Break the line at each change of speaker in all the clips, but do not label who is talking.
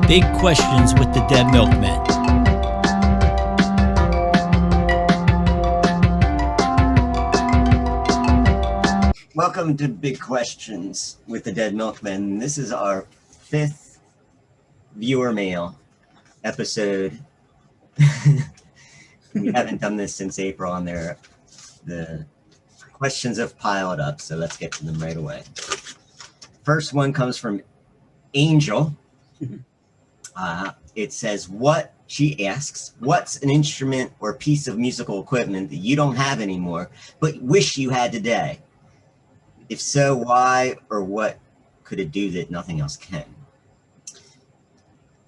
Big Questions with the Dead Milkmen.
Welcome to Big Questions with the Dead Milkmen. This is our 5th viewer mail episode. We haven't done this since April, and the questions have piled up, so let's get to them right away. First one comes from Angel. It says, she asks, what's an instrument or piece of musical equipment that you don't have anymore, but wish you had today? If so, why, or what could it do that nothing else can?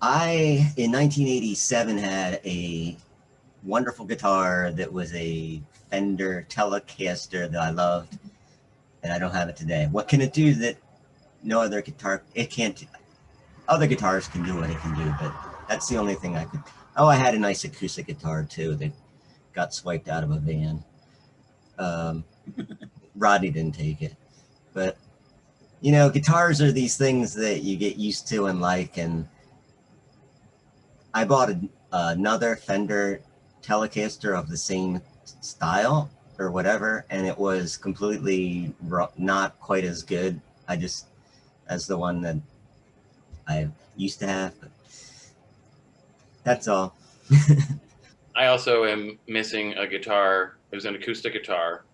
I, in 1987, had a wonderful guitar that was a Fender Telecaster that I loved, and I don't have it today. What can it do that no other guitar, it can't? Other guitars can do what it can do, but that's the only thing I could. Oh, I had a nice acoustic guitar too that got swiped out of a van. Rodney didn't take it. But, you know, guitars are these things that you get used to and like, and I bought another Fender Telecaster of the same style or whatever, and it was completely not quite as good as the one that I used to have, but that's all.
I also am missing a guitar. It was an acoustic guitar.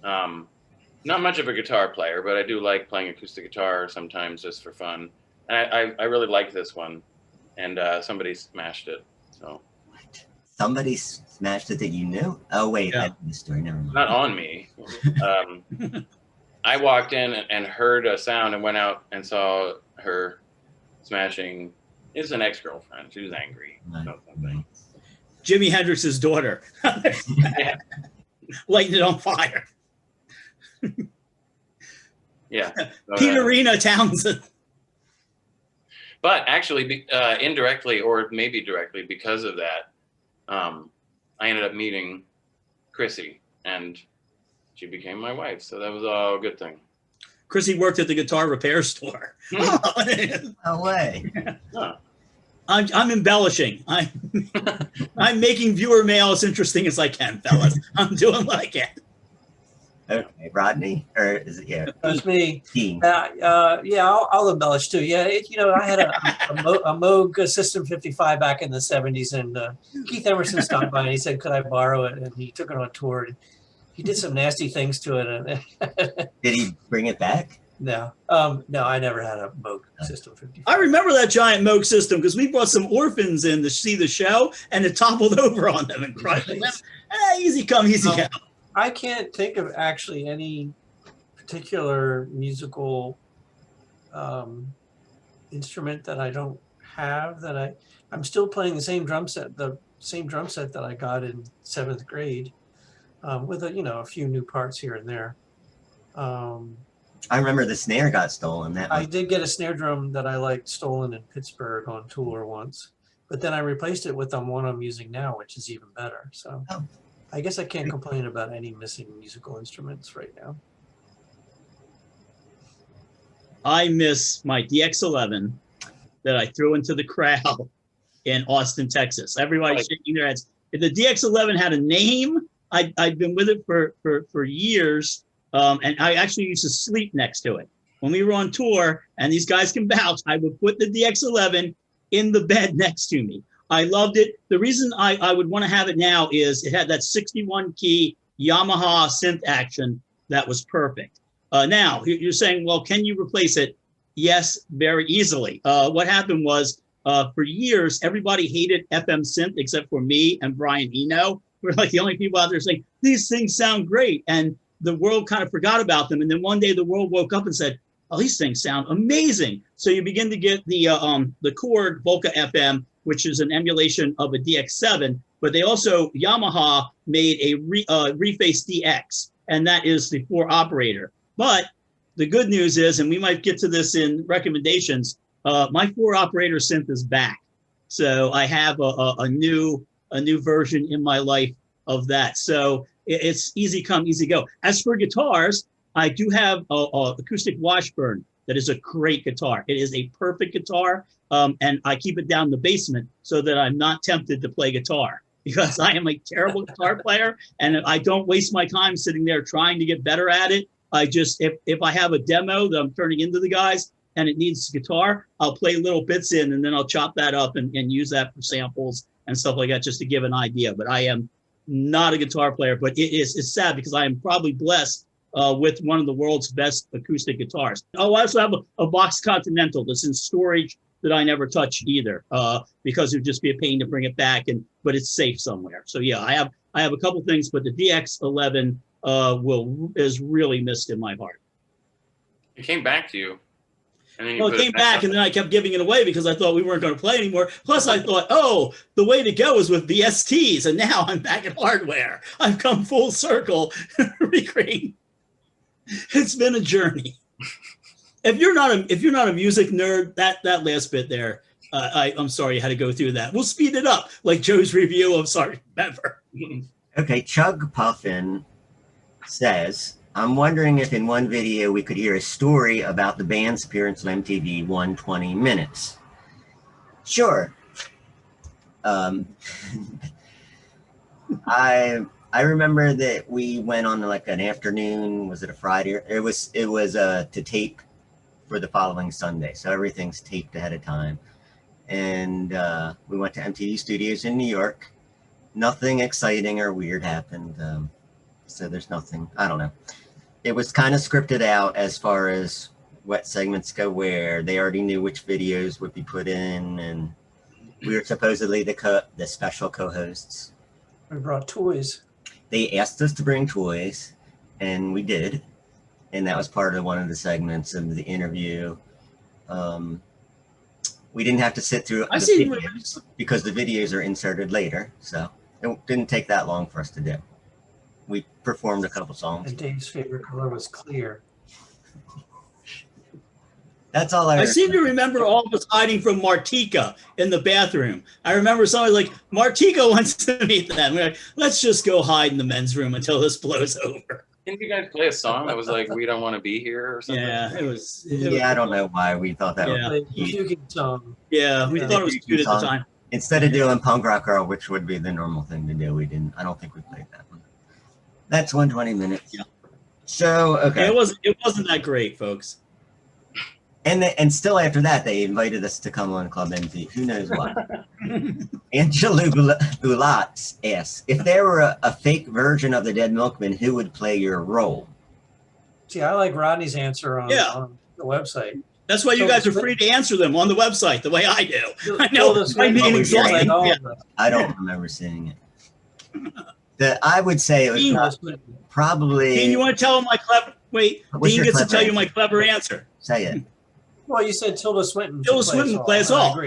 Not much of a guitar player, but I do like playing acoustic guitar sometimes just for fun. And I really like this one, and somebody smashed it. So.
What? Somebody smashed it that you knew? Oh wait, yeah. I know the story. Never mind.
Not on me. I walked in and heard a sound and went out and saw her smashing. It's an ex-girlfriend. She was angry.
Right.
Jimi Hendrix's daughter.
Yeah.
Lighting it on fire.
Yeah.
Peterina Townsend.
But actually, indirectly or maybe directly because of that, I ended up meeting Chrissy, and she became my wife. So that was all a good thing.
Chrissy worked at the guitar repair store.
No way.
Huh.
I'm embellishing. I'm making viewer mail as interesting as I can, fellas. I'm doing what I can.
Okay, Rodney, or is it
That's me.
Dean.
I'll embellish too. Yeah, I had a Moog System 55 back in the 70s, and Keith Emerson stopped by and he said, "Could I borrow it?" And he took it on tour. He did some nasty things to it.
Did he bring it back?
No, I never had a Moog System 55.
I remember that giant Moog system because we brought some orphans in to see the show, and it toppled over on them and crushed them. Easy come, easy go.
I can't think of actually any particular musical instrument that I don't have that I'm still playing the same drum set that I got in 7th grade with a few new parts here and there.
I remember the snare got stolen.
I did get a snare drum that I liked stolen in Pittsburgh on tour once, but then I replaced it with the one I'm using now, which is even better. So.
Oh.
I guess I can't complain about any missing musical instruments right now.
I miss my DX11 that I threw into the crowd in Austin, Texas. Everybody's shaking their heads. If the DX11 had a name, I'd been with it for years, and I actually used to sleep next to it. When we were on tour, and these guys can vouch, I would put the DX11 in the bed next to me. I loved it. The reason I would want to have it now is it had that 61 key Yamaha synth action that was perfect. Now, you're saying, well, can you replace it? Yes, very easily. What happened was for years, everybody hated FM synth except for me and Brian Eno. We're like the only people out there saying, these things sound great. And the world kind of forgot about them. And then one day the world woke up and said, oh, these things sound amazing. So you begin to get the Korg Volca FM, which is an emulation of a DX7, but they also, Yamaha made a Reface DX, and that is the 4-operator. But the good news is, and we might get to this in recommendations, my 4-operator synth is back. So I have a new version in my life of that. So it's easy come, easy go. As for guitars, I do have a acoustic Washburn that is a great guitar. It is a perfect guitar. And I keep it down in the basement so that I'm not tempted to play guitar, because I am a terrible guitar player and I don't waste my time sitting there trying to get better at it. I just, if I have a demo that I'm turning into the guys and it needs guitar, I'll play little bits in and then I'll chop that up and use that for samples and stuff like that, just to give an idea. But I am not a guitar player, but it's sad because I am probably blessed with one of the world's best acoustic guitars. Oh, I also have a Vox Continental that's in storage that I never touch either, because it would just be a pain to bring it back, but it's safe somewhere. So yeah, I have a couple things, but the DX11 is really missed in my heart.
It came back to you. And then you
Well, it came back and then I kept giving it away because I thought we weren't going to play anymore. Plus I thought, oh, the way to go is with VSTs, and now I'm back at hardware. I've come full circle. Recreating. It's been a journey. If you're not a music nerd, that last bit there, I'm sorry you had to go through that. We'll speed it up, like Joe's review of Sergeant Pepper.
Okay, Chug Puffin says, I'm wondering if in one video we could hear a story about the band's appearance on MTV 120 Minutes. Sure. I remember that we went on like an afternoon, was it a Friday? It was to tape for the following Sunday. So everything's taped ahead of time. And we went to MTV Studios in New York. Nothing exciting or weird happened. So there's nothing, I don't know. It was kind of scripted out as far as what segments go where. They already knew which videos would be put in, and we were supposedly the special co-hosts.
We brought toys.
They asked us to bring toys, and we did. And that was part of one of the segments of the interview. We didn't have to sit through the videos because the videos are inserted later. So it didn't take that long for us to do. We performed a couple songs.
And Dave's favorite color was clear.
That's all I
seem to remember all of us hiding from Martika in the bathroom. I remember somebody like, Martika wants to meet them. We're like, let's just go hide in the men's room until this blows over.
Didn't you guys play a song that was like, we don't want to be here or something?
Yeah, it was.
I don't know why we thought that was
puking song.
Yeah, we thought it was cute at the time.
Instead of doing Punk Rock Girl, which would be the normal thing to do, I don't think we played that one. That's 120 minutes.
Yeah.
So, okay.
Yeah, it wasn't that great, folks.
And still after that, they invited us to come on Club MT. Who knows why? Angela Bulat asks, if there were a fake version of the Dead Milkmen, who would play your role?
See, I like Rodney's answer on the website.
That's why you guys are free to answer them on the website the way I do. I know I'm being exhausting.
I don't remember seeing it. I would say it was probably...
Dean, you want to tell him my clever... Wait, Dean gets to tell you my clever answer.
Say it.
Well, you said Tilda Swinton.
Tilda Swinton plays all.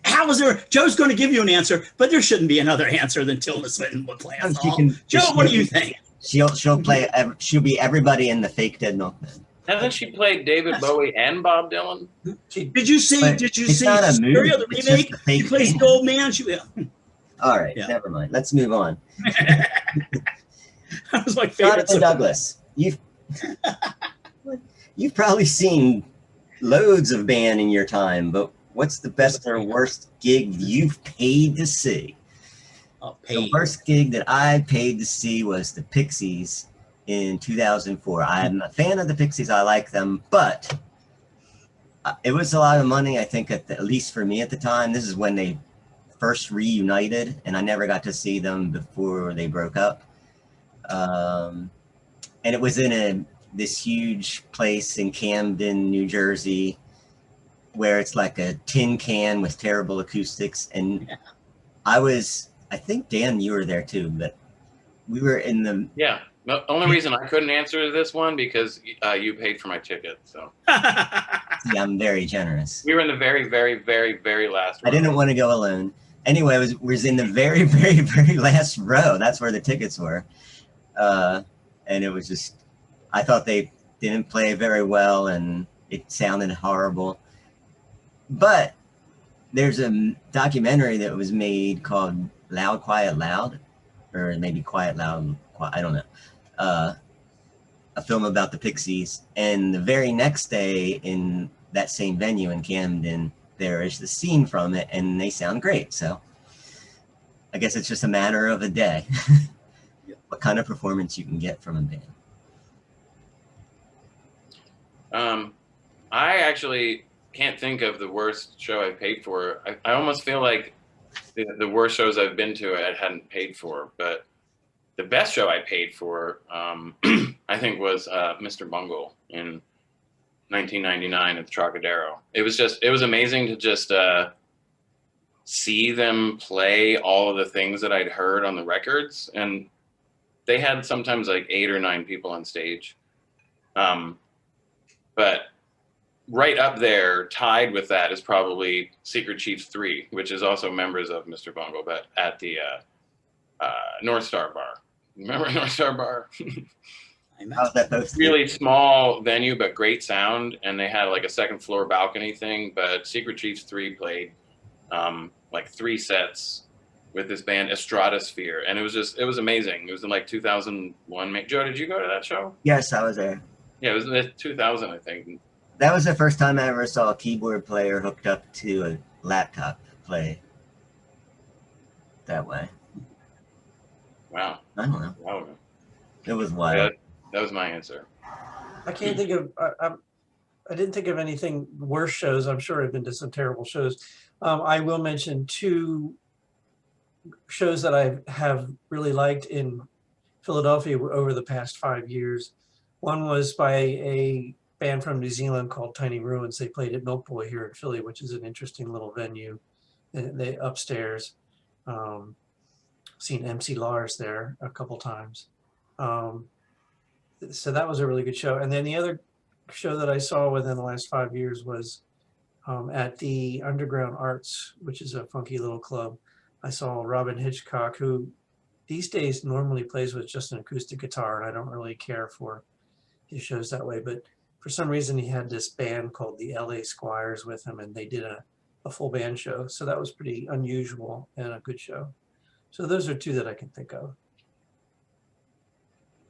How is there? Joe's going to give you an answer, but there shouldn't be another answer than Tilda Swinton would play us all. Joe, what do you think?
She'll play. She'll be everybody in the fake Dead Milkmen.
Hasn't she played David Bowie and Bob Dylan?
Did you see? Stereo, the remake? She plays the old man.
All right, never mind. Let's move on.
That was my favorite.
Jonathan Douglas, you've probably seen loads of band in your time, but what's the best or worst gig you've paid to see? The worst gig that I paid to see was the Pixies in 2004. I'm a fan of the Pixies. I like them, but it was a lot of money, I think, at least for me at the time. This is when they first reunited, and I never got to see them before they broke up. And it was in this huge place in Camden, New Jersey, where it's like a tin can with terrible acoustics. And I think, Dan, you were there too, but we were in the...
Yeah. The only reason I couldn't answer this one because you paid for my ticket. So
yeah, I'm very generous.
We were in the very, very, very, very last row.
I didn't want to go alone. Anyway, it was in the very, very, very last row. That's where the tickets were. And it was just, I thought they didn't play very well and it sounded horrible. But there's a documentary that was made called Loud, Quiet, Loud, or maybe Quiet, Loud, Quiet, I don't know. a film about the Pixies, and the very next day in that same venue in Camden, there is the scene from it, and they sound great. So I guess it's just a matter of a day, what kind of performance you can get from a band.
I actually can't think of the worst show I paid for. I almost feel like the worst shows I've been to I hadn't paid for, but the best show I paid for, I think, was Mr. Bungle in 1999 at the Trocadero. It was amazing to just see them play all of the things that I'd heard on the records, and they had sometimes like 8 or 9 people on stage. But right up there, tied with that, is probably Secret Chiefs 3, which is also members of Mr. Bungle, but at the North Star Bar. Remember North Star Bar?
How's that supposed to be?
Really small venue, but great sound, and they had like a second floor balcony thing. But Secret Chiefs 3 played like 3 sets with this band Stratosphere, and it was amazing. It was in like 2001. Joe, did you go to that show?
Yes, I was there.
Yeah, it was in 2000, I think.
That was the first time I ever saw a keyboard player hooked up to a laptop play that way.
Wow.
I don't know.
Wow.
It was wild.
Yeah, that was my answer.
I can't think of, I didn't think of anything worse shows. I'm sure I've been to some terrible shows. I will mention 2 shows that I have really liked in Philadelphia over the past 5 years. One was by a band from New Zealand called Tiny Ruins. They played at Milk Boy here in Philly, which is an interesting little venue. They upstairs. Seen MC Lars there a couple times. So that was a really good show. And then the other show that I saw within the last 5 years was at the Underground Arts, which is a funky little club. I saw Robin Hitchcock, who these days normally plays with just an acoustic guitar, and I don't really care for his shows that way, but for some reason he had this band called the LA Squires with him, and they did a full band show. So that was pretty unusual and a good show. So those are 2 that I can think of.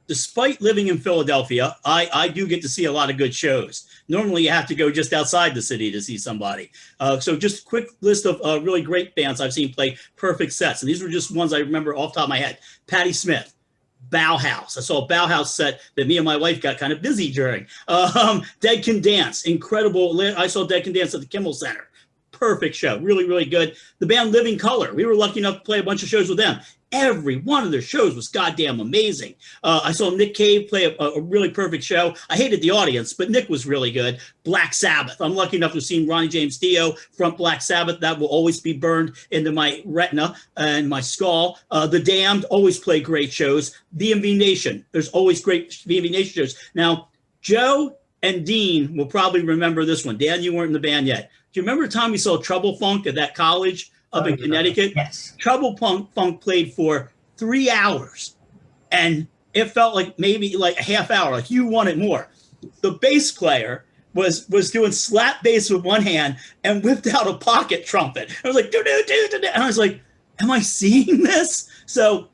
Despite living in Philadelphia, I do get to see a lot of good shows. Normally, you have to go just outside the city to see somebody. So just a quick list of really great bands I've seen play perfect sets. And these were just ones I remember off the top of my head. Patti Smith, Bauhaus. I saw a Bauhaus set that me and my wife got kind of busy during. Dead Can Dance, incredible. I saw Dead Can Dance at the Kimmel Center. Perfect show, really, really good. The band Living Color, we were lucky enough to play a bunch of shows with them. Every one of their shows was goddamn amazing. I saw Nick Cave play a really perfect show. I hated the audience, but Nick was really good. Black Sabbath. I'm lucky enough to have seen Ronnie James Dio from Black Sabbath. That will always be burned into my retina and my skull. The Damned always play great shows. VMV Nation. There's always great VMV Nation shows. Now, Joe and Dean will probably remember this one. Dan, you weren't in the band yet. Do you remember the time we saw Trouble Funk at that college up in Connecticut?
Yes.
Trouble Funk played for 3 hours, and it felt like maybe like a half hour, like you wanted more. The bass player was doing slap bass with one hand and whipped out a pocket trumpet. I was like, do, and I was like, am I seeing this? So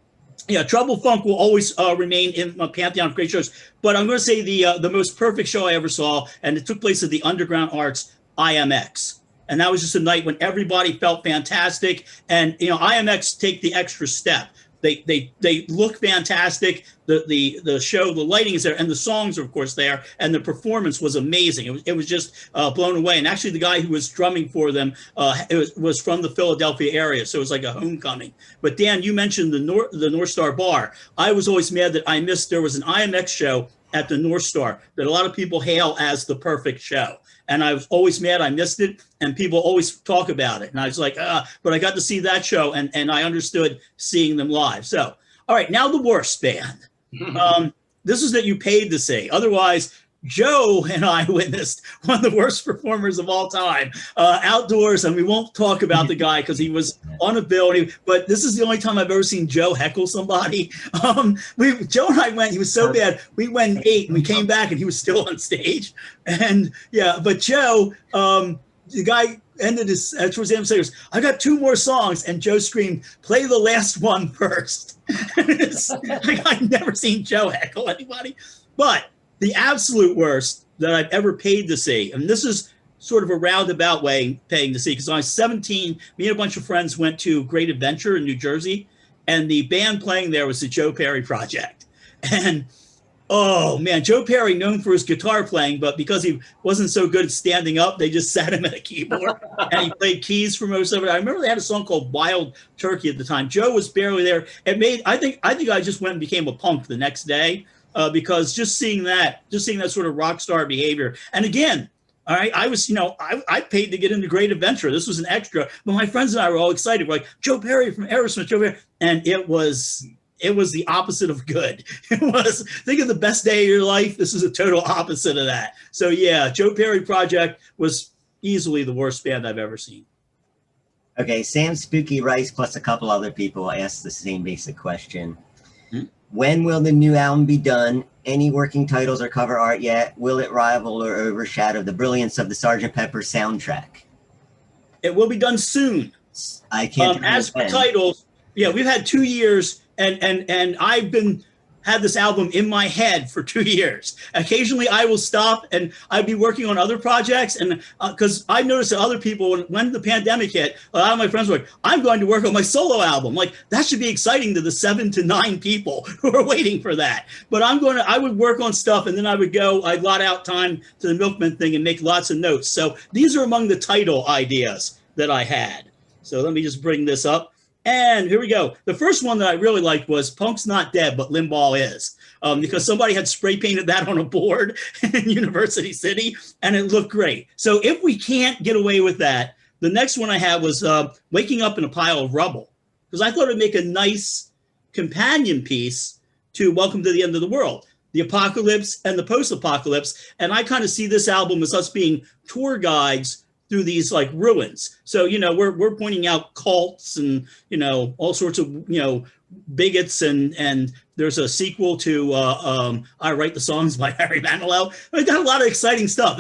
yeah, Trouble Funk will always remain in my pantheon of great shows. But I'm going to say the most perfect show I ever saw, and it took place at the Underground Arts, IMX. And that was just a night when everybody felt fantastic. And, you know, IMX take the extra step. They look fantastic. The show, the lighting is there, and the songs are of course there, and the performance was amazing. It was just blown away. And actually, the guy who was drumming for them was from the Philadelphia area, so it was like a homecoming. But Dan, you mentioned the North Star Bar. I was always mad that I missed. There was an IMX show at the North Star that a lot of people hail as the perfect show. And I was always mad I missed it, and people always talk about it. And I was like, but I got to see that show, and I understood seeing them live. So, all right, now the worst band. This is that you paid to see. Otherwise, Joe and I witnessed one of the worst performers of all time outdoors, and we won't talk about the guy because he was on a building, but this is the only time I've ever seen Joe heckle somebody. Joe and I went, he was so bad, we went and ate, and we came back, and he was still on stage. And yeah, but Joe, the guy ended his, towards the end, he goes, I got 2 more songs, and Joe screamed, play the last one first. Like, I've never seen Joe heckle anybody, but the absolute worst that I've ever paid to see, and this is sort of a roundabout way paying to see, because when I was 17, me and a bunch of friends went to Great Adventure in New Jersey, and the band playing there was the Joe Perry Project. And oh man, Joe Perry, known for his guitar playing, but because he wasn't so good at standing up, they just sat him at a keyboard and he played keys for most of it. I remember they had a song called Wild Turkey at the time. Joe was barely there. It made, I think I just went and became a punk the next day because just seeing that sort of rock star behavior. And again, all right, I was, I paid to get into Great Adventure. This was an extra, but my friends and I were all excited. We're like, Joe Perry from Aerosmith, Joe Perry. And it was the opposite of good. It was, think of the best day of your life. This is a total opposite of that. So yeah, Joe Perry Project was easily the worst band I've ever seen.
Okay, Sam Spooky Rice plus a couple other people asked the same basic question. When will the new album be done? Any working titles or cover art yet? Will it rival or overshadow the brilliance of the Sgt. Pepper soundtrack?
It will be done soon.
I can't.
As for titles, yeah, we've had 2 years, and I've had this album in my head for 2 years. Occasionally I will stop and I'd be working on other projects, and because I noticed that other people, when the pandemic hit, a lot of my friends were like, I'm going to work on my solo album. Like, that should be exciting to the 7 to 9 people who are waiting for that. But I would work on stuff, and then I'd lot out time to the Milkmen thing and make lots of notes. So these are among the title ideas that I had. So let me just bring this up. And here we go. The first one that I really liked was Punk's Not Dead, but Limbaugh Is, because somebody had spray painted that on a board in University City, and it looked great. So if we can't get away with that, the next one I had was Waking Up in a Pile of Rubble, because I thought it'd make a nice companion piece to Welcome to the End of the World, the apocalypse and the post-apocalypse. And I kind of see this album as us being tour guides through these like ruins. So, we're pointing out cults and, all sorts of, bigots, and there's a sequel to I Write the Songs by Harry Manilow. I got a lot of exciting stuff.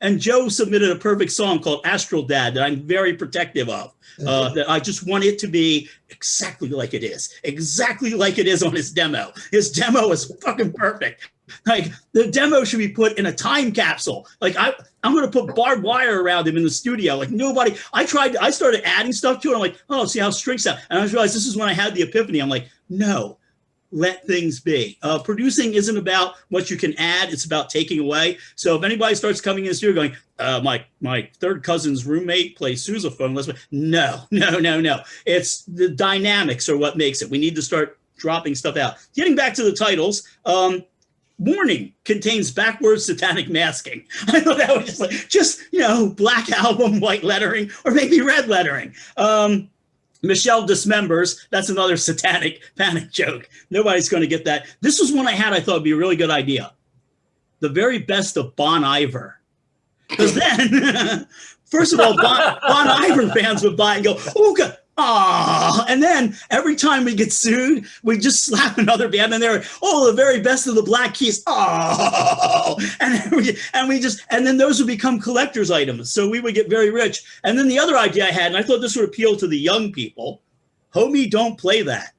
And Joe submitted a perfect song called Astral Dad that I'm very protective of. That I just want it to be exactly like it is on his demo. His demo is fucking perfect. Like, the demo should be put in a time capsule. Like, I'm going to put barbed wire around him in the studio. Like, nobody, I started adding stuff to it. I'm like, oh, see how strings sound. And I realized this is when I had the epiphany. I'm like, no, let things be. Producing isn't about what you can add. It's about taking away. So if anybody starts coming in the studio going, my third cousin's roommate plays sousaphone, no. It's the dynamics are what makes it. We need to start dropping stuff out. Getting back to the titles, Warning contains backwards satanic masking. I thought that was black album, white lettering, or maybe red lettering. Michelle Dismembers, that's another satanic panic joke. Nobody's going to get that. This was one I thought would be a really good idea. The very best of Bon Iver. Because then, first of all, Bon Iver fans would buy it and go, oh, God. Ah, and then every time we get sued, we just slap another band in there. Oh, the very best of the Black Keys. Oh, and then those would become collector's items. So we would get very rich. And then the other idea I had, and I thought this would appeal to the young people, Homie, Don't Play That.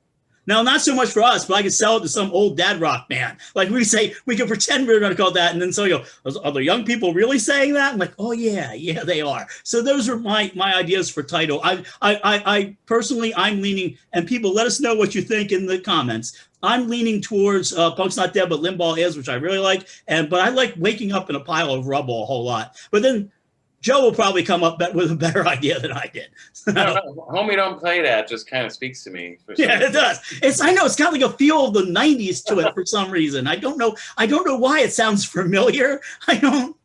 Now, not so much for us, but I could sell it to some old dad rock band. Like, we say, we can pretend we're going to call it that. And then somebody go, are the young people really saying that? I'm like, oh, yeah, they are. So those are my ideas for title. I personally, I'm leaning, and people, let us know what you think in the comments. I'm leaning towards Punk's Not Dead, but Limbaugh Is, which I really like. But I like Waking Up in a Pile of Rubble a whole lot. But then Joe will probably come up with a better idea than I did. So,
no, Homie, Don't Play That just kind of speaks to me.
Yeah, it does. I know it's got like a feel of the 90s to it for some reason. I don't know why it sounds familiar. I don't.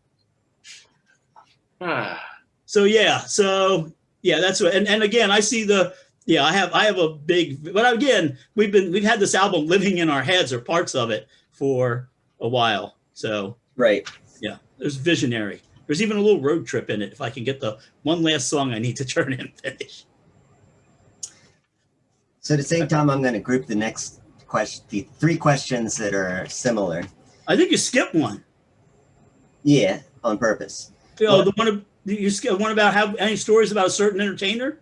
So that's what. And again, I see I have a big. But again, we've had this album living in our heads or parts of it for a while. So
right.
Yeah, there's Visionary. There's even a little road trip in it if I can get the one last song I need to turn in and finish.
So at the same time, I'm going to group the next question, the 3 questions that are similar.
I think you skipped one.
Yeah, on purpose.
Oh, the one you skipped one about any stories about a certain entertainer?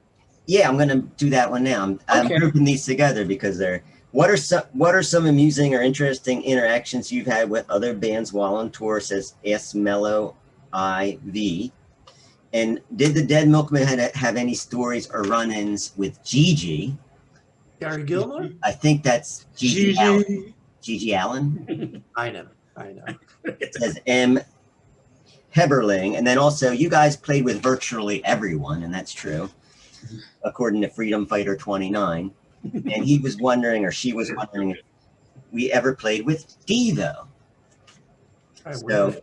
Yeah, I'm going to do that one now. I'm
Okay.
grouping these together because they're What are some amusing or interesting interactions you've had with other bands while on tour? Says S Mellow IV. And did the Dead Milkmen have any stories or run-ins with Gigi?
Gary Gilmore?
I think that's Gigi Allen. Gigi Allen?
I know.
It says M. Heberling. And then also, you guys played with virtually everyone, and that's true, according to Freedom Fighter 29. And he was wondering, or she was wondering, if we ever played with Devo. So,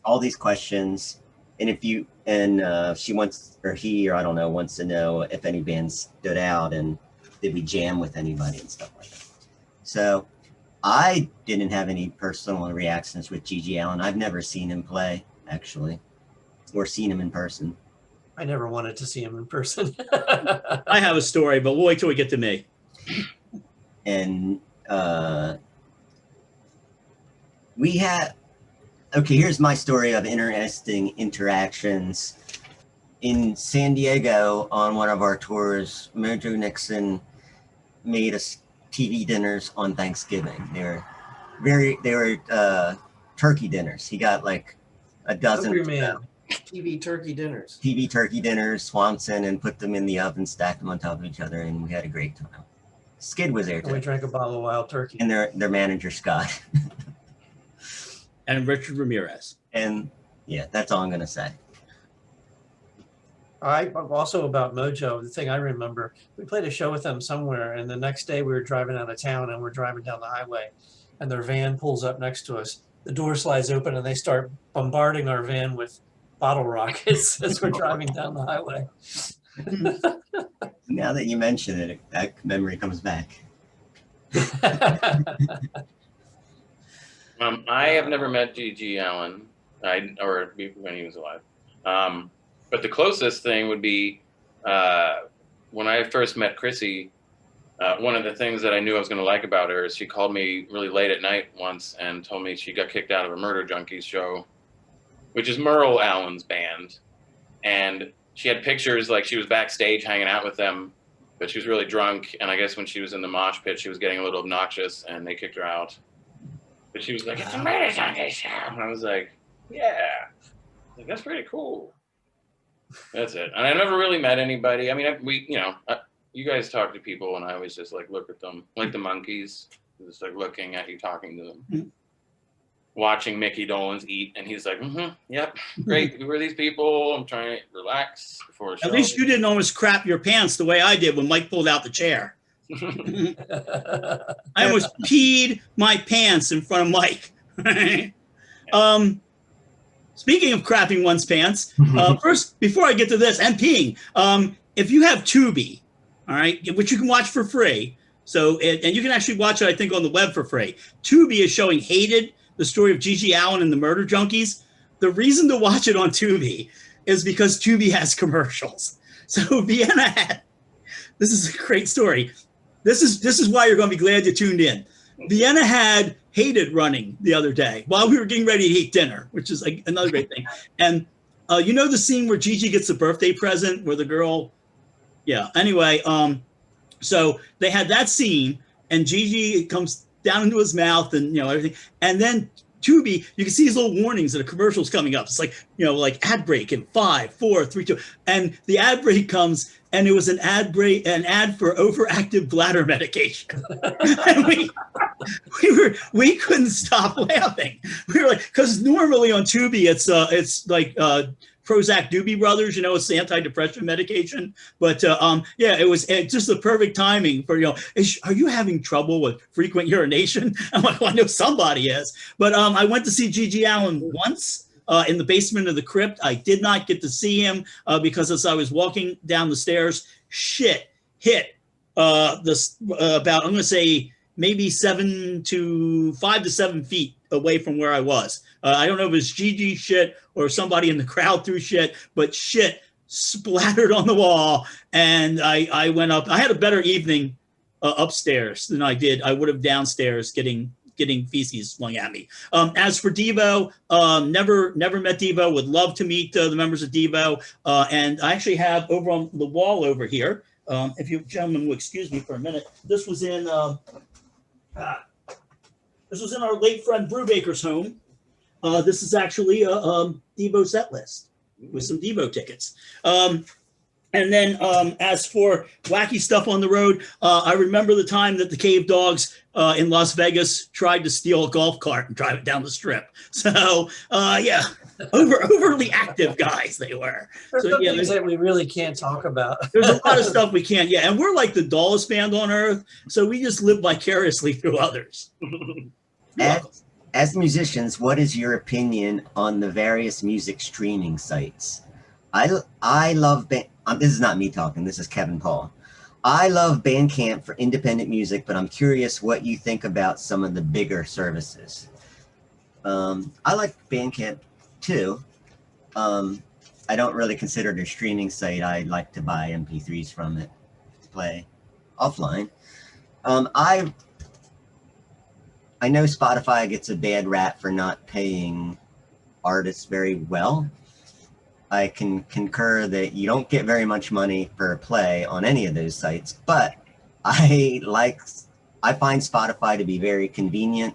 all these questions. And if you, and she wants, or he, or I don't know, wants to know if any bands stood out and did we jam with anybody and stuff like that. So I didn't have any personal reactions with Gigi Allen. I've never seen him play, actually, or seen him in person.
I never wanted to see him in person.
I have a story, but we'll wait till we get to me.
And we had, okay, here's my story of interesting interactions. In San Diego on one of our tours, Mojo Nixon made us TV dinners on Thanksgiving. They were turkey dinners. He got like a dozen.
TV turkey dinners.
TV turkey dinners, Swanson, and put them in the oven, stacked them on top of each other, and we had a great time. Skid was there too.
And we drank a bottle of wild turkey.
And their manager, Scott.
And Richard Ramirez.
And yeah, that's all I'm going to say.
I also about Mojo, the thing I remember, we played a show with them somewhere, and the next day we were driving out of town, and we're driving down the highway, and their van pulls up next to us. The door slides open, and they start bombarding our van with bottle rockets as we're driving down the highway.
Now that you mention it, that memory comes back.
I have never met Gigi Allen, or when he was alive. But the closest thing would be when I first met Chrissy. One of the things that I knew I was going to like about her is she called me really late at night once and told me she got kicked out of a Murder Junkies show, which is Merle Allen's band. And she had pictures like she was backstage hanging out with them, but she was really drunk. And I guess when she was in the mosh pit, she was getting a little obnoxious and they kicked her out. But she was like, "It's a Murder Junkies show." And I was like, "Yeah, like, that's pretty cool." That's it. And I never really met anybody. I mean, you guys talk to people and I always just like look at them like the monkeys, just like looking at you, talking to them. Mm-hmm. Watching Mickey Dolenz eat, and he's like, "Yep, great. Who are these people? I'm trying to relax before a show."
At least you didn't almost crap your pants the way I did when Mike pulled out the chair. I almost peed my pants in front of Mike. Speaking of crapping one's pants, first, before I get to this, and peeing, if you have Tubi, all right, which you can watch for free, so and you can actually watch it, I think, on the web for free. Tubi is showing Hated, the story of Gigi Allen and the Murder Junkies. The reason to watch it on Tubi is because Tubi has commercials. So Vienna had, this is a great story. This is why you're going to be glad you tuned in. Vienna had Hated running the other day while we were getting ready to eat dinner, which is like another great thing. And you know the scene where Gigi gets the birthday present where the girl, yeah. Anyway, so they had that scene, and Gigi comes down into his mouth and everything, and then Tubi, you can see these little warnings that a commercial's coming up. It's like like ad break in 5, 4, 3, 2, and the ad break comes, and it was an ad for overactive bladder medication. And we couldn't stop laughing. We were like, because normally on Tubi it's like Prozac Doobie Brothers, it's the antidepressant medication. But yeah, it was just the perfect timing for, are you having trouble with frequent urination? I'm like, well, I know somebody is. But I went to see Gigi Allen once in the basement of the crypt. I did not get to see him because as I was walking down the stairs, shit hit about, I'm going to say, maybe 5 to 7 feet away from where I was. I don't know if it was Gigi shit or somebody in the crowd threw shit, but shit splattered on the wall. And I went up. I had a better evening upstairs than I would have downstairs getting feces flung at me. As for Devo, never met Devo. Would love to meet the members of Devo. And I actually have over on the wall over here, if you gentlemen will excuse me for a minute, this was in This was in our late friend Brubaker's home. This is actually a Devo set list with some Devo tickets. And then as for wacky stuff on the road, I remember the time that the Cave Dogs in Las Vegas tried to steal a golf cart and drive it down the strip. So yeah, overly active guys they were. So yeah,
things that we really can't talk about.
There's a lot of stuff we can't. Yeah, and we're like the dullest band on earth, so we just live vicariously through others.
As musicians, what is your opinion on the various music streaming sites? I love this is not me talking, this is Kevin Paul. I love Bandcamp for independent music, but I'm curious what you think about some of the bigger services. I like Bandcamp too. I don't really consider it a streaming site. I like to buy MP3s from it to play offline. I know Spotify gets a bad rap for not paying artists very well. I can concur that you don't get very much money per play on any of those sites, but I find Spotify to be very convenient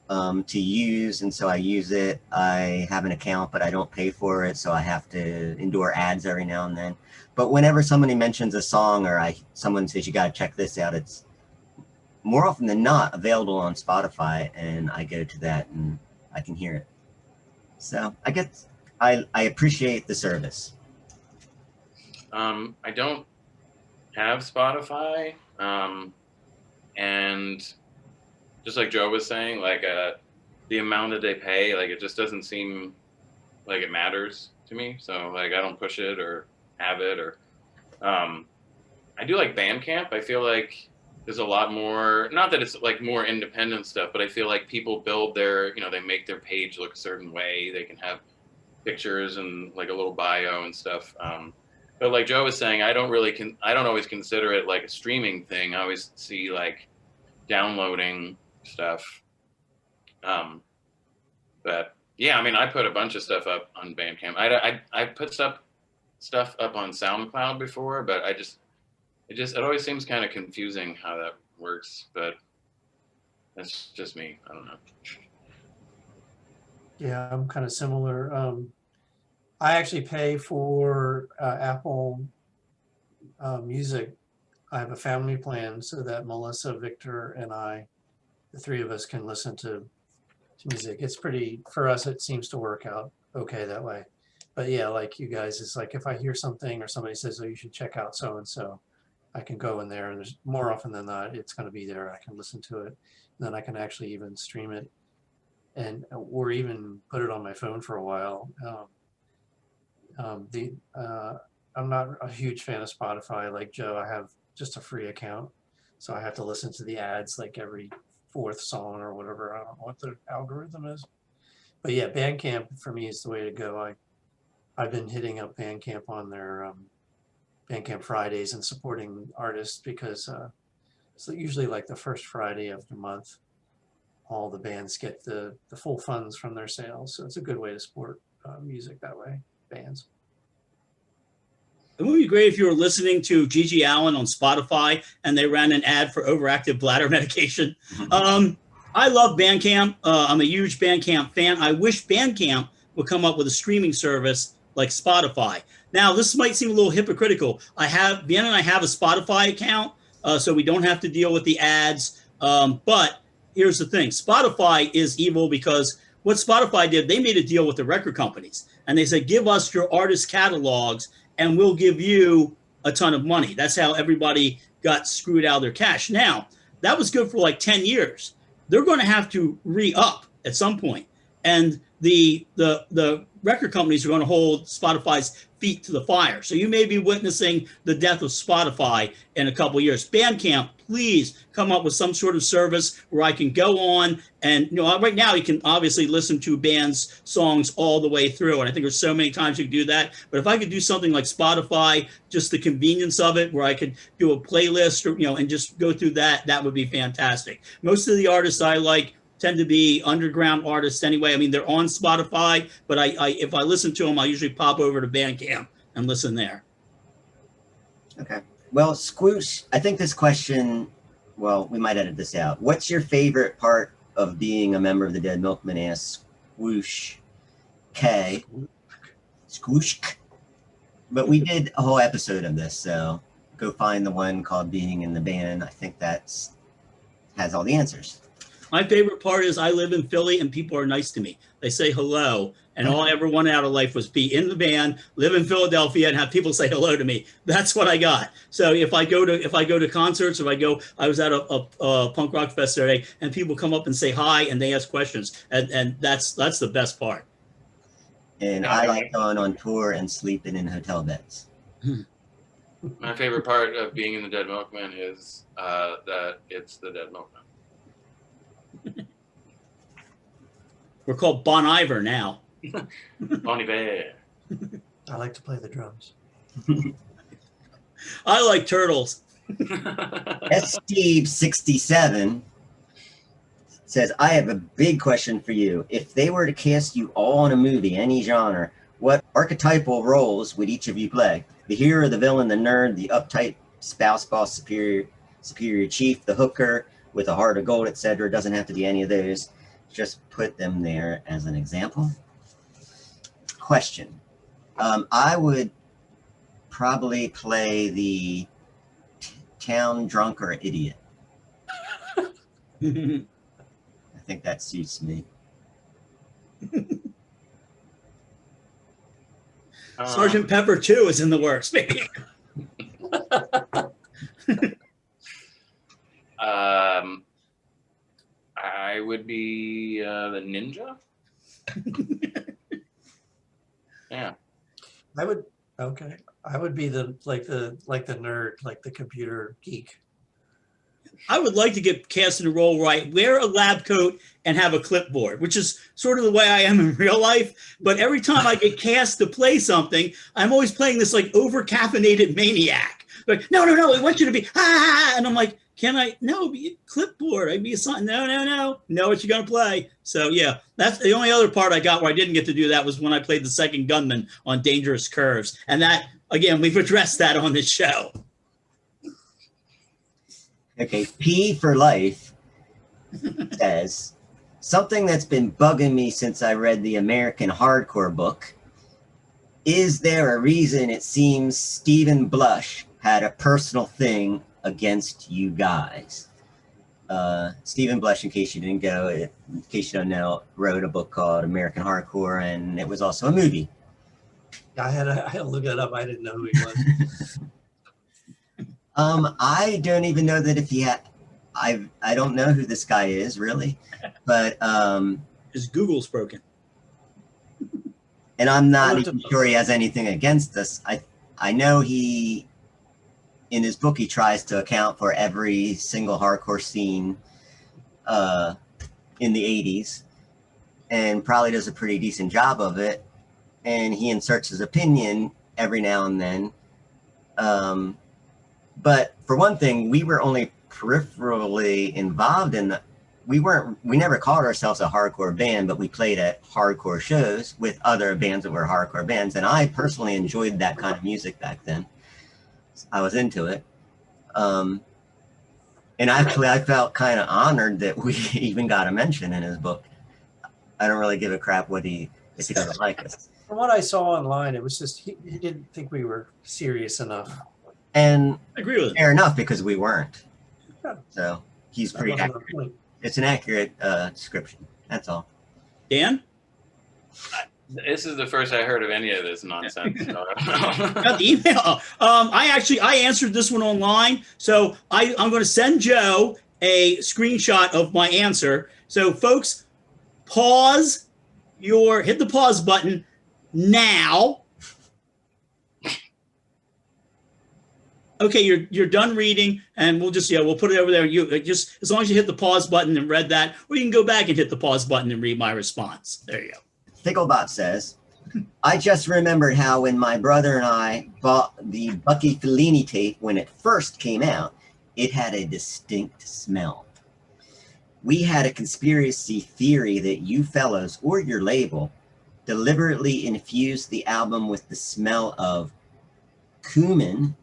to use, and so I use it. I have an account, but I don't pay for it, so I have to endure ads every now and then. But whenever somebody mentions a song or someone says you got to check this out, it's more often than not available on Spotify, and I go to that and I can hear it. So I appreciate the service.
I don't have Spotify, and just like Joe was saying, like the amount that they pay, like it just doesn't seem like it matters to me. So like I don't push it or have it, or I do like Bandcamp. I feel like there's a lot more, not that it's like more independent stuff, but I feel like people build their, they make their page look a certain way. They can have pictures and like a little bio and stuff. But like Joe was saying, I don't always consider it like a streaming thing. I always see like downloading stuff. But yeah, I mean, I put a bunch of stuff up on Bandcamp. I put stuff up on SoundCloud before, but it always seems kind of confusing how that works, but that's just me. I don't know.
Yeah, I'm kind of similar. I actually pay for Apple Music. I have a family plan so that Melissa, Victor, and I, the three of us, can listen to music. It's pretty, for us, it seems to work out okay that way. But yeah, like you guys, it's like if I hear something or somebody says, oh, you should check out so-and-so, I can go in there, and there's more often than not, it's going to be there. I can listen to it, and then I can actually even stream it, or even put it on my phone for a while. I'm not a huge fan of Spotify. Like Joe, I have just a free account, so I have to listen to the ads like every fourth song or whatever. I don't know what the algorithm is, but yeah, Bandcamp for me is the way to go. I've been hitting up Bandcamp on their Bandcamp Fridays and supporting artists because so usually like the first Friday of the month, all the bands get the full funds from their sales. So it's a good way to support music that way, bands.
It would be great if you were listening to Gigi Allen on Spotify and they ran an ad for overactive bladder medication. I love Bandcamp. I'm a huge Bandcamp fan. I wish Bandcamp would come up with a streaming service like Spotify. Now, this might seem a little hypocritical. Vienna and I have a Spotify account, so we don't have to deal with the ads. But here's the thing. Spotify is evil because what Spotify did, they made a deal with the record companies. And they said, give us your artist catalogs and we'll give you a ton of money. That's how everybody got screwed out of their cash. Now, that was good for like 10 years. They're going to have to re-up at some point. And the record companies are going to hold Spotify's feet to the fire. So you may be witnessing the death of Spotify in a couple of years. Bandcamp, please come up with some sort of service where I can go on and, right now you can obviously listen to bands' songs all the way through. And I think there's so many times you can do that. But if I could do something like Spotify, just the convenience of it, where I could do a playlist or, and just go through that would be fantastic. Most of the artists I like tend to be underground artists anyway. I mean, they're on Spotify, but if I listen to them, I usually pop over to Bandcamp and listen there.
Okay. Well, Squoosh, I think this question well, we might edit this out. What's your favorite part of being a member of the Dead Milkmen? Asks Swoosh K. Squoosh. But we did a whole episode of this, so go find the one called Being in the Band. I think that's has all the answers.
My favorite part is I live in Philly and people are nice to me. They say hello, and all I ever wanted out of life was be in the band, live in Philadelphia, and have people say hello to me. That's what I got. So if I go to concerts, I was at a punk rock fest today, and people come up and say hi and they ask questions, and that's the best part.
And I like going on tour and sleeping in hotel beds.
My favorite part of being in the Dead Milkmen is that it's the Dead Milkmen.
We're called Bon Iver now.
Bon Iver.
I like to play the drums.
I like turtles.
Steve67 says, I have a big question for you. If they were to cast you all in a movie, any genre, what archetypal roles would each of you play? The hero, the villain, the nerd, the uptight spouse, boss, superior chief, the hooker with a heart of gold, etc. Doesn't have to be any of those. Just put them there as an example. Question. I would probably play the town drunk or idiot. I think that suits me.
Sergeant Pepper 2 is in the works.
I would be the ninja. Yeah.
I would be the nerd, like the computer geek.
I would like to get cast in a role where I wear a lab coat and have a clipboard, which is sort of the way I am in real life. But every time I get cast to play something, I'm always playing this like over-caffeinated maniac. Like, no, I want you to be, and I'm like, can I? No, be a clipboard. I'd be a son. No. Know what you're going to play. So, yeah, that's the only other part I got where I didn't get to do that was when I played the second gunman on Dangerous Curves. And that, again, we've addressed that on this show.
Okay, P for Life says, something that's been bugging me since I read the American Hardcore book. Is there a reason it seems Stephen Blush had a personal thing against you guys? Stephen Blush, in case you don't know, wrote a book called American Hardcore, and it was also a movie.
I had to look it up. I didn't know who he was.
I don't even know that if he had, I don't know who this guy is really, but
His Google's broken.
And I'm not even sure he has anything against us. I know he, in his book, he tries to account for every single hardcore scene in the 80s and probably does a pretty decent job of it. And he inserts his opinion every now and then. But for one thing, we were only peripherally involved in we never called ourselves a hardcore band, but we played at hardcore shows with other bands that were hardcore bands. And I personally enjoyed that kind of music back then. I was into it. And actually I felt kind of honored that we even got a mention in his book. I don't really give a crap if he doesn't like us.
From what I saw online, it was just, he didn't think we were serious enough.
And
I agree with
fair enough, because we weren't.
Yeah.
So he's pretty accurate. It's an accurate description. That's all.
Dan?
This is the first I heard of any of this nonsense. So
Got the email. I answered this one online. So I'm going to send Joe a screenshot of my answer. So folks, hit the pause button now. Okay, you're done reading, and we'll put it over there. You just, as long as you hit the pause button and read that, or you can go back and hit the pause button and read my response. There you go.
Ficklebot says, I just remembered how when my brother and I bought the Bucky Fellini tape when it first came out, it had a distinct smell. We had a conspiracy theory that you fellows or your label deliberately infused the album with the smell of cumin.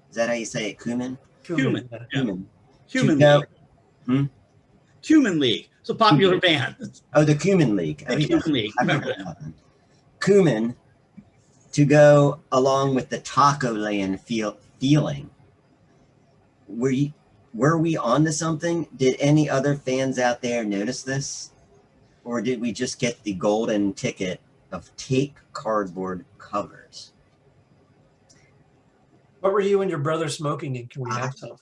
Is that how you say it? Cumin?
Cumin.
Cumin.
Human
go-
League. Human League. It's a popular band.
Oh, the Cumin League.
The Human League.
I remember that one. Cumin, to go along with the Taco Land feeling. Were we onto something? Did any other fans out there notice this? Or did we just get the golden ticket of take cardboard covers?
What were you and your brother smoking, and can we have some?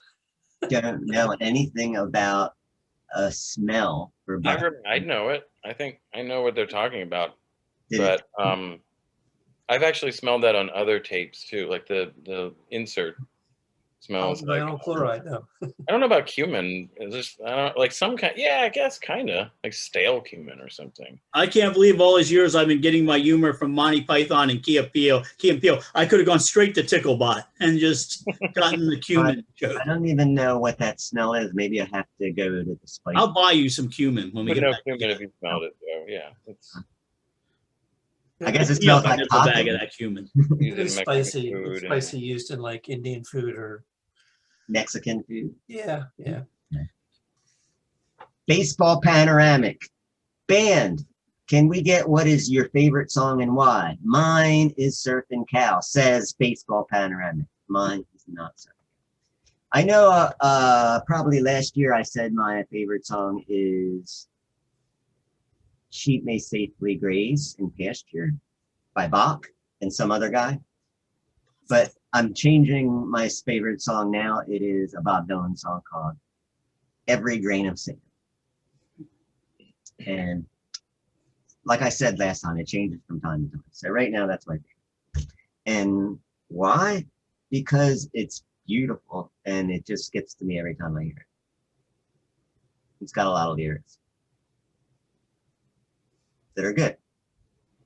Don't know anything about a smell for
I know it. I think I know what they're talking about.
Did
But
it-
I've actually smelled that on other tapes too, like the insert smells like.
Vinyl chloride, no.
I don't know about cumin. It's just I don't like some kind. Yeah, I guess kind of like stale cumin or something.
I can't believe all these years I've been getting my humor from Monty Python and Key and Peele. I could have gone straight to Ticklebot and just gotten the cumin joke.
I don't even know what that smell is. Maybe I have to go to the spice.
I'll buy you some cumin when we
You
get
know
back.
cumin if you smelled it though. Yeah, it's
I guess it
Yeah,
smells like
a
taco.
bag of that cumin.
used in
It's
Mexican
spicy.
food
It's
and-
spicy, used in like Indian food or
Mexican food.
yeah.
Baseball panoramic. Band. Can we get what is your favorite song and why? Mine is Surfing Cow, says Baseball Panoramic. Mine is not Surfing Cow. I know probably last year I said my favorite song is Sheep May Safely Graze in Pasture by Bach and some other guy. But I'm changing my favorite song now. It is a Bob Dylan song called Every Grain of Sand. And like I said last time, it changes from time to time. So right now, that's my favorite. And why? Because it's beautiful and it just gets to me every time I hear it. It's got a lot of lyrics that are good.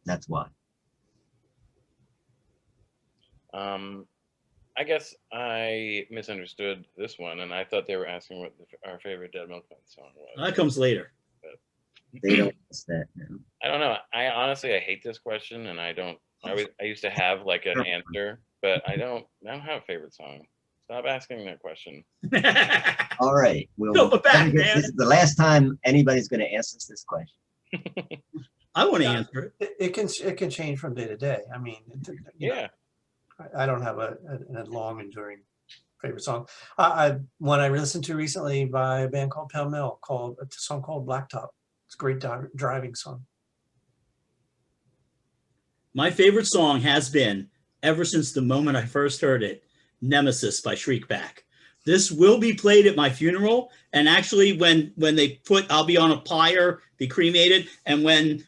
That's why.
I guess I misunderstood this one, and I thought they were asking what our favorite Dead Milkmen song was.
That comes later.
They don't miss that now.
I don't know. I honestly hate this question, and I used to have like an answer, but I don't have a favorite song. Stop asking that question.
All right.
Go back, man.
This is the last time anybody's going to ask us this question.
I want to answer it.
It can change from day to day. I mean, you know,
Yeah.
I don't have a long enduring favorite song. One I listened to recently by a band called PLIBmen, called a song called Blacktop. It's a great driving song.
My favorite song has been, ever since the moment I first heard it, Nemesis by Shriekback. This will be played at my funeral. And actually when they put, I'll be on a pyre, be cremated. And when,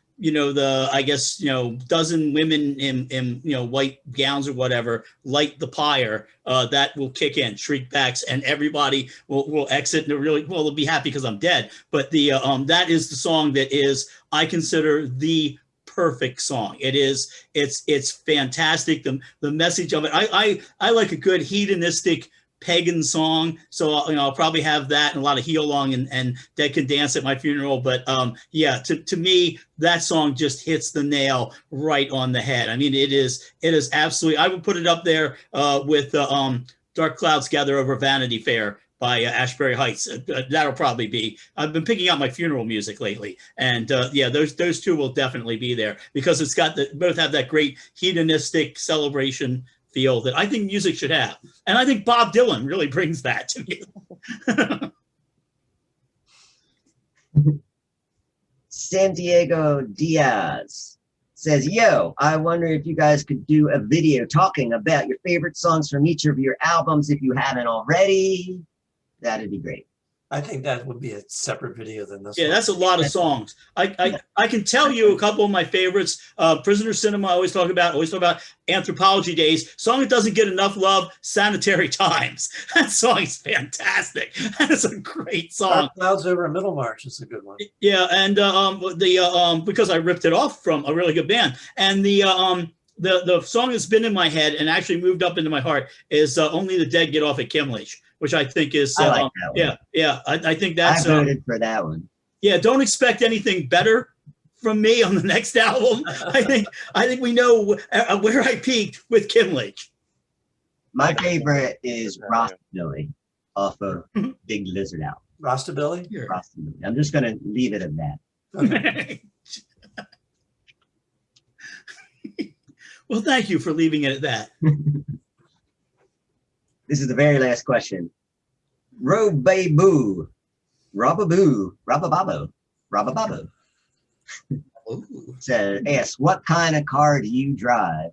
dozen women in white gowns or whatever, light the pyre, that will kick in Shriekbacks, and everybody will exit. And they'll be happy because I'm dead. But that is the song that is, I consider, the perfect song. It's fantastic. The message of it. I like a good hedonistic pagan song, so I'll probably have that and a lot of Heel Long and Dead Can Dance at my funeral. But to me, that song just hits the nail right on the head. I mean, it is absolutely, I would put it up there with Dark Clouds Gather Over Vanity Fair by Ashbury Heights. That'll probably be, I've been picking out my funeral music lately. And those two will definitely be there because it's got both have that great hedonistic celebration feel that I think music should have. And I think Bob Dylan really brings that to me.
Santiago Diaz says, yo, I wonder if you guys could do a video talking about your favorite songs from each of your albums if you haven't already. That'd be great.
I think that would be a separate video than this.
Yeah,
one.
that's a lot of songs. I can tell you a couple of my favorites. Prisoner Cinema, I always talk about Anthropology Days. Song that doesn't get enough love, Sanitary Times. That song is fantastic. That is a great song.
Dark Clouds Over Middlemarch is a good one.
Yeah, and because I ripped it off from a really good band. And the song that's been in my head and actually moved up into my heart is Only the Dead Get Off at Kimlich, which I think is
I like that one.
I think that's
I voted for that one.
Yeah, don't expect anything better from me on the next album. I think we know where I peaked with Kimlich.
My favorite is Rockabilly. off of Big Lizard album.
Rostabilly?
Here.
I'm just going to leave it at that.
Okay.
Well, thank you for leaving it at that.
This is the very last question. Robaboo, Robaboo, Rabababo asks, what kind of car do you drive?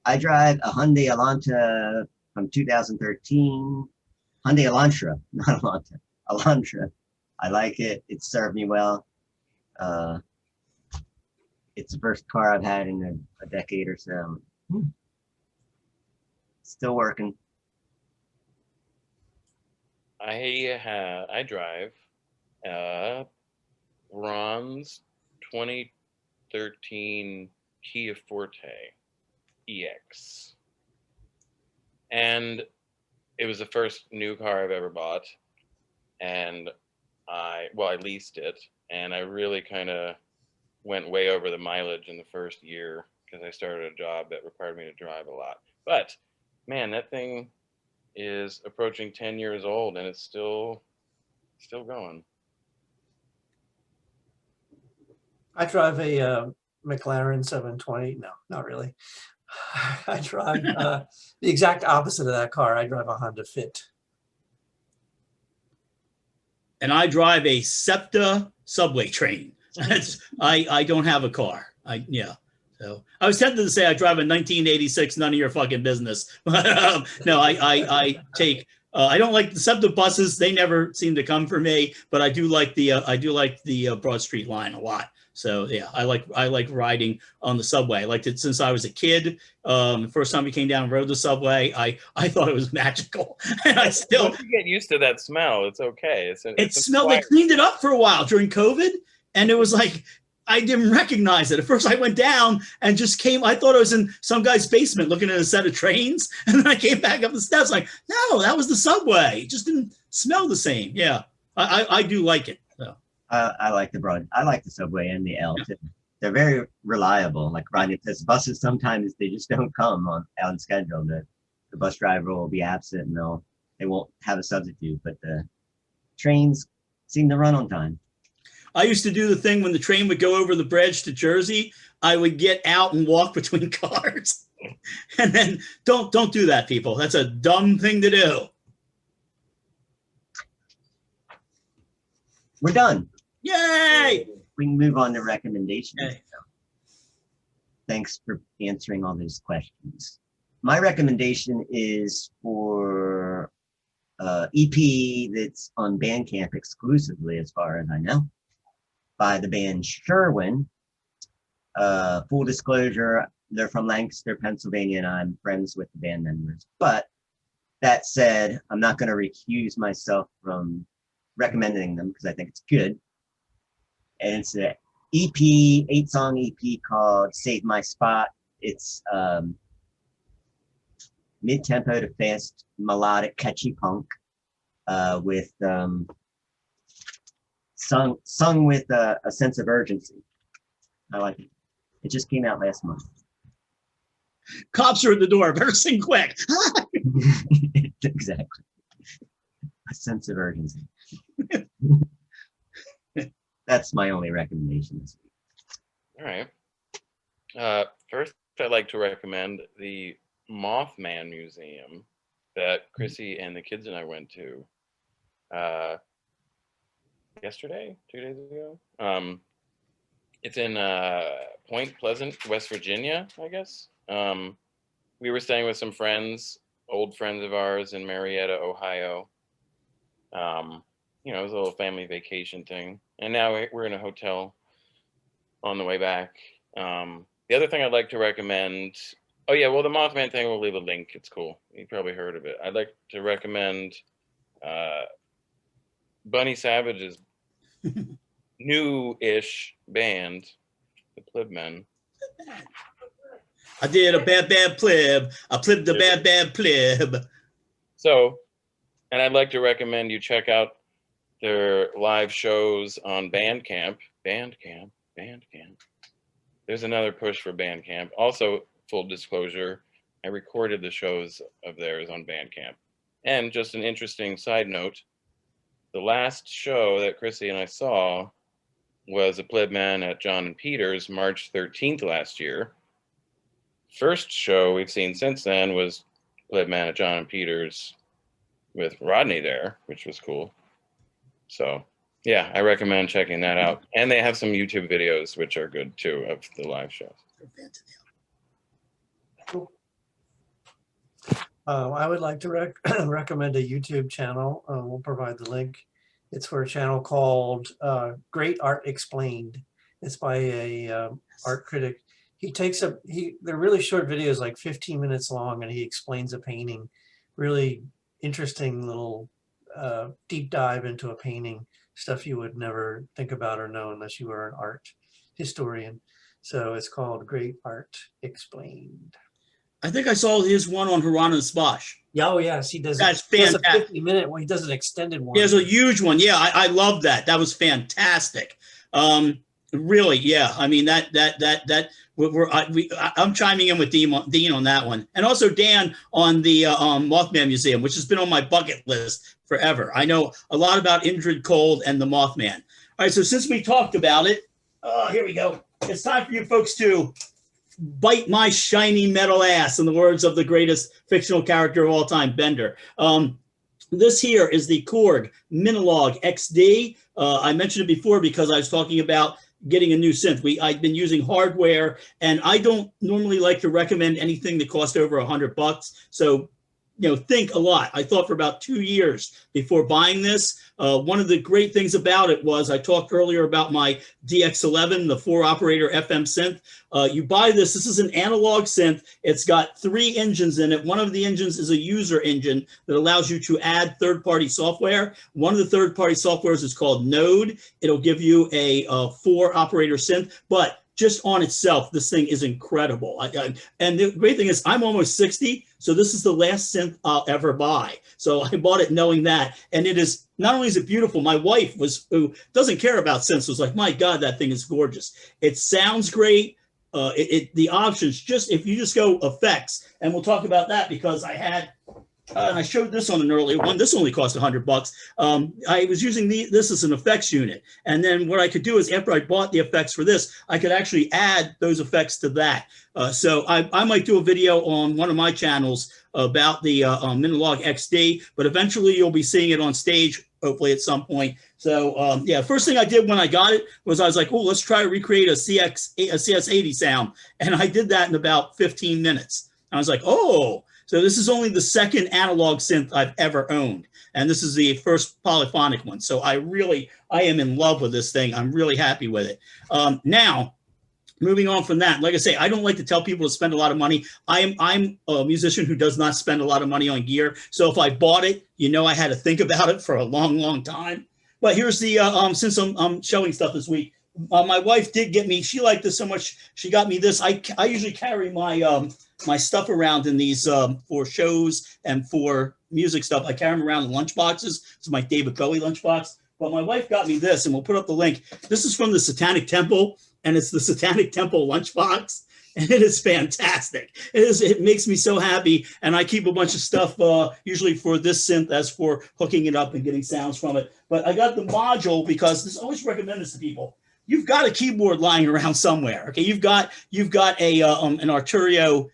I drive a Hyundai Elantra from 2013. Hyundai Elantra, not Elantra, Elantra. I like it. It served me well. It's the first car I've had in a decade or so. Still working.
I drive Ron's 2013 Kia Forte EX, and it was the first new car I've ever bought, and I leased it, and I really kind of went way over the mileage in the first year because I started a job that required me to drive a lot. But man, that thing is approaching 10 years old and it's still going.
I drive a McLaren 720. No, not really. I drive the exact opposite of that car. I drive a Honda Fit.
And I drive a SEPTA subway train. I don't have a car. So I was tempted to say I drive a 1986, none of your fucking business. But no, I take. I don't like the SEPTA buses. They never seem to come for me. But I do like the Broad Street line a lot. So yeah, I like riding on the subway. I liked it since I was a kid. The first time we came down and rode the subway, I thought it was magical, and I still.
Once you get used to that smell, it's okay.
It smelled. They cleaned it up for a while during COVID, and it was like I didn't recognize it. At first, I went down and just came. I thought I was in some guy's basement looking at a set of trains, and then I came back up the steps like, no, that was the subway. It just didn't smell the same. Yeah, I do like it. So.
I like the subway and the L too. They're very reliable. Like riding because buses sometimes they just don't come on schedule. The bus driver will be absent and they won't have a substitute. But the trains seem to run on time.
I used to do the thing when the train would go over the bridge to Jersey. I would get out and walk between cars, and then don't do that, people. That's a dumb thing to do.
We're done.
Yay!
We can move on to recommendations.
Okay.
Thanks for answering all those questions. My recommendation is for EP that's on Bandcamp exclusively, as far as I know, by the band Sherwin. Full disclosure, they're from Lancaster, Pennsylvania, and I'm friends with the band members. But that said, I'm not going to recuse myself from recommending them because I think it's good. And it's an EP, 8-song EP called Save My Spot. It's mid-tempo to fast, melodic, catchy punk with sung with a sense of urgency. I like it. It just came out last month.
Cops are at the door. Better sing quick.
Exactly. A sense of urgency. That's my only recommendation this week.
All right. First, I'd like to recommend the Mothman Museum that Chrissy and the kids and I went to yesterday, 2 days ago. It's in Point Pleasant, West Virginia, I guess. We were staying with some friends, old friends of ours in Marietta, Ohio. It was a little family vacation thing. And now we're in a hotel on the way back. The other thing I'd like to recommend, the Mothman thing, we'll leave a link. It's cool. You probably heard of it. I'd like to recommend Bunny Savage's new-ish band, the PLIBmen.
I did a bad plib. I plibbed the bad plib.
So, and I'd like to recommend you check out their live shows on Bandcamp. Bandcamp. There's another push for Bandcamp. Also, full disclosure, I recorded the shows of theirs on Bandcamp. And just an interesting side note, the last show that Chrissy and I saw was a PLIBmen at John and Peter's March 13th last year. First show we've seen since then was PLIBmen at John and Peter's with Rodney there, which was cool. So yeah, I recommend checking that out. And they have some YouTube videos, which are good too, of the live shows.
Cool. I would like to recommend a YouTube channel. We'll provide the link. It's for a channel called Great Art Explained. It's by a art critic. They're really short videos, like 15 minutes long, and he explains a painting. Really interesting little deep dive into a painting, stuff you would never think about or know unless you were an art historian. So it's called Great Art Explained.
I think I saw his one on Hieronymus Bosch.
Yeah, oh yes, he does.
That's
He does a
fantastic.
50-minute one. He does an extended one.
He has a huge one. Yeah, I love that. That was fantastic. Really, yeah. I mean, I'm chiming in with Dean on that one, and also Dan on the Mothman Museum, which has been on my bucket list forever. I know a lot about Indrid Cold and the Mothman. All right, so since we talked about it, here we go. It's time for you folks to bite my shiny metal ass, in the words of the greatest fictional character of all time, Bender. This here is the Korg Minilogue XD. I mentioned it before because I was talking about getting a new synth. I've been using hardware, and I don't normally like to recommend anything that costs over $100. So, think a lot. I thought for about 2 years before buying this. One of the great things about it was I talked earlier about my DX11, the 4-operator FM synth. You buy this. This is an analog synth. It's got 3 engines in it. One of the engines is a user engine that allows you to add third-party software. One of the third-party softwares is called Node. It'll give you a 4-operator synth, but just on itself, this thing is incredible. And the great thing is I'm almost 60, so this is the last synth I'll ever buy. So I bought it knowing that. And it is, not only is it beautiful, my wife who doesn't care about synths was like, my God, that thing is gorgeous. It sounds great. The options, just if you just go effects, and we'll talk about that because I had, and I showed this on an earlier one. This only cost $100. I was using this as an effects unit. And then what I could do is after I bought the effects for this, I could actually add those effects to that. So I might do a video on one of my channels about the Minilogue XD, but eventually you'll be seeing it on stage, hopefully at some point. So yeah, first thing I did when I got it was I was like, oh, let's try to recreate a CS80 sound. And I did that in about 15 minutes. I was like, oh, so this is only the second analog synth I've ever owned. And this is the first polyphonic one. So I am in love with this thing. I'm really happy with it. Now, moving on from that, like I say, I don't like to tell people to spend a lot of money. I'm a musician who does not spend a lot of money on gear. So if I bought it, I had to think about it for a long, long time. But here's the, since I'm showing stuff this week, my wife did get me, she liked this so much, she got me this. I usually carry my my stuff around in these for shows and for music stuff. I carry them around in lunchboxes. This is my David Bowie lunchbox. But my wife got me this, and we'll put up the link. This is from the Satanic Temple, and it's the Satanic Temple lunchbox, and it is fantastic. It makes me so happy, and I keep a bunch of stuff usually for this synth as for hooking it up and getting sounds from it. But I got the module because this, I always recommend this to people. You've got a keyboard lying around somewhere. Okay, you've got a an Arturio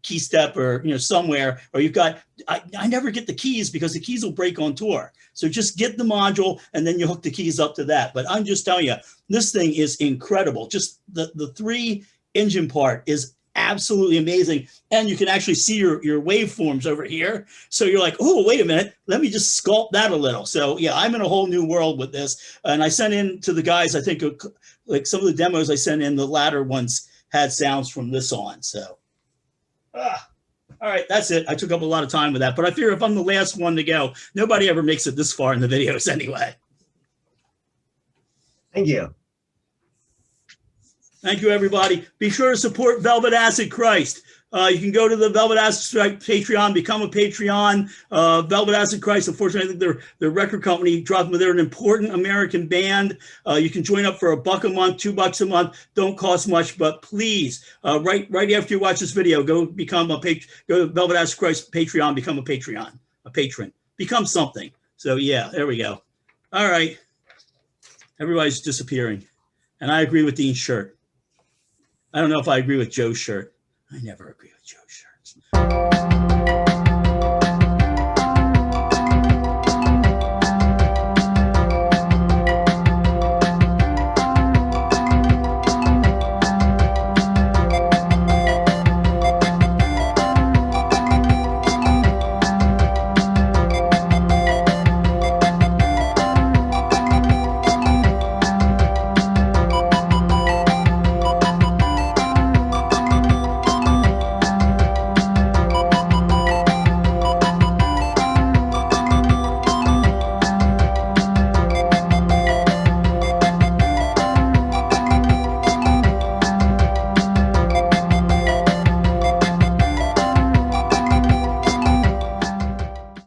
key step or somewhere, or you've got, I never get the keys because the keys will break on tour. So just get the module and then you hook the keys up to that. But I'm just telling you, this thing is incredible. Just the 3 engine part is absolutely amazing. And you can actually see your waveforms over here. So you're like, oh, wait a minute, let me just sculpt that a little. So yeah, I'm in a whole new world with this. And I sent in to the guys, I think like some of the demos I sent in, the latter ones had sounds from this on. So all right, that's it. I took up a lot of time with that, but I figure if I'm the last one to go, nobody ever makes it this far in the videos anyway.
Thank you.
Thank you, everybody. Be sure to support Velvet Acid Christ. You can go to the Velvet Acid Patreon, become a Patreon. Velvet Acid Christ, unfortunately, I think their record company dropped them. They're an important American band. You can join up for $1 a month, $2 a month. Don't cost much, but please, right after you watch this video, go to Velvet Acid Christ Patreon, become a Patreon. a patron. Become something. So yeah, there we go. All right. Everybody's disappearing. And I agree with Dean's shirt. I don't know if I agree with Joe's shirt. I never agree with Joe's shirts.